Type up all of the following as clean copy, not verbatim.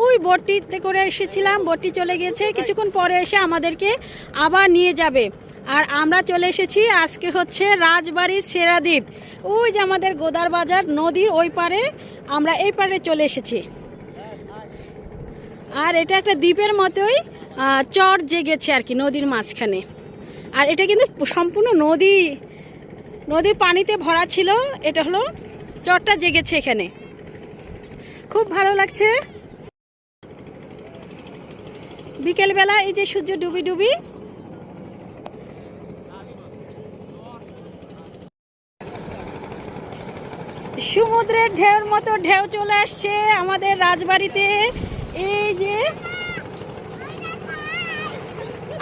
ওই বোটটিতে করে এসেছিলাম, বোটটি চলে গেছে, কিছুক্ষণ পরে এসে আমাদেরকে আবার নিয়ে যাবে। আর আমরা চলে এসেছি, আজকে হচ্ছে রাজবাড়ির সেরা দ্বীপ। ওই যে আমাদের গোদার বাজার নদীর ওই পারে, আমরা এই পারে চলে এসেছি। আর এটা একটা দ্বীপের মতোই চর জেগেছে আর কি নদীর মাঝখানে। আর এটা কিন্তু সম্পূর্ণ নদীর পানিতে ভরা ছিল। এটা হলো চরটা জেগেছে এখানে, খুব ভালো লাগছে। বিকেলবেলা এই যে সূর্য ডুবি ডুবি। সমুদ্রের ঢেউর মতো ঢেউ চলে আসছে আমাদের রাজবাড়িতে। এই যে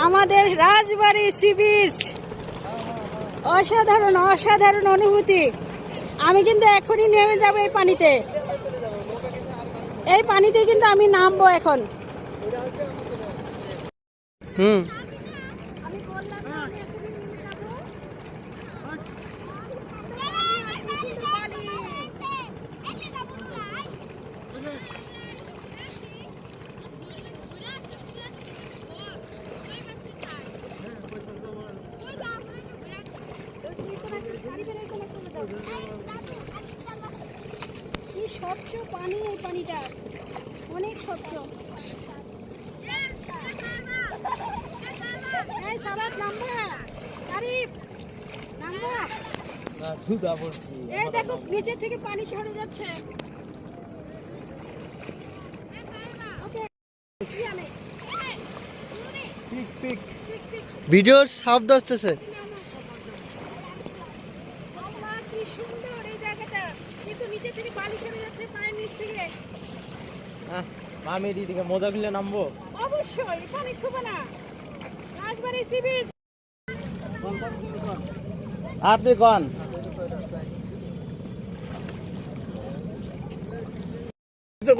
আমাদের রাজবাড়ি সি বিচ, অসাধারণ অসাধারণ অনুভূতি। আমি কিন্তু এখনই নেমে যাব এই পানিতে, এই পানিতে কিন্তু আমি নামবো এখন। কি স্বচ্ছ পানি, এই পানিটা অনেক স্বচ্ছ। এই সাবাত নামবা, আরিফ নামবা। এই দেখো নিচে থেকে পানি সরে যাচ্ছে। ভিডিওর শব্দ আসতেছে। আমি দিদিকে মজা করলে নামবো অবশ্যই, পানি ছুবে না। রাজবাড়ি সি বিচ। আপনি কোন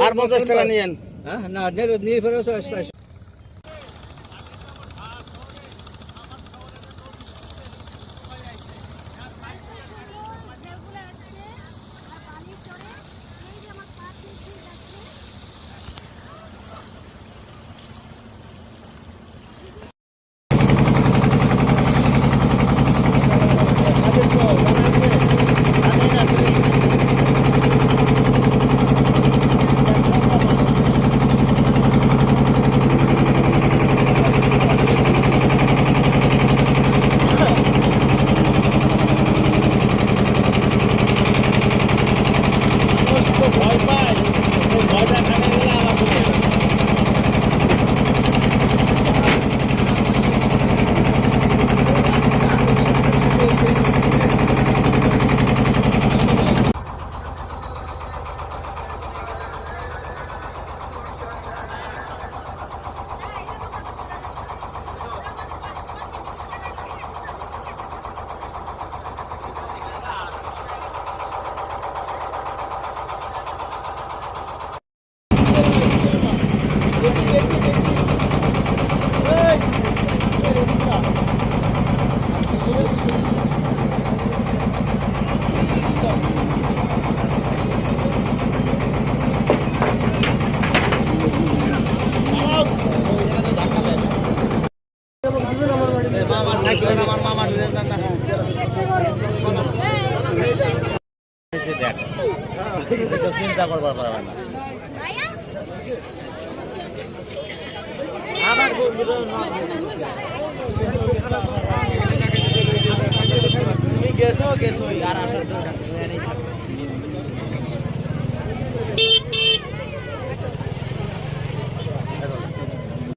আর 50 টাকা নিয়েন? না নিয়ে ফেরত চিন্তা করবার পারবে না। আমার তুমি গেছো আর আসার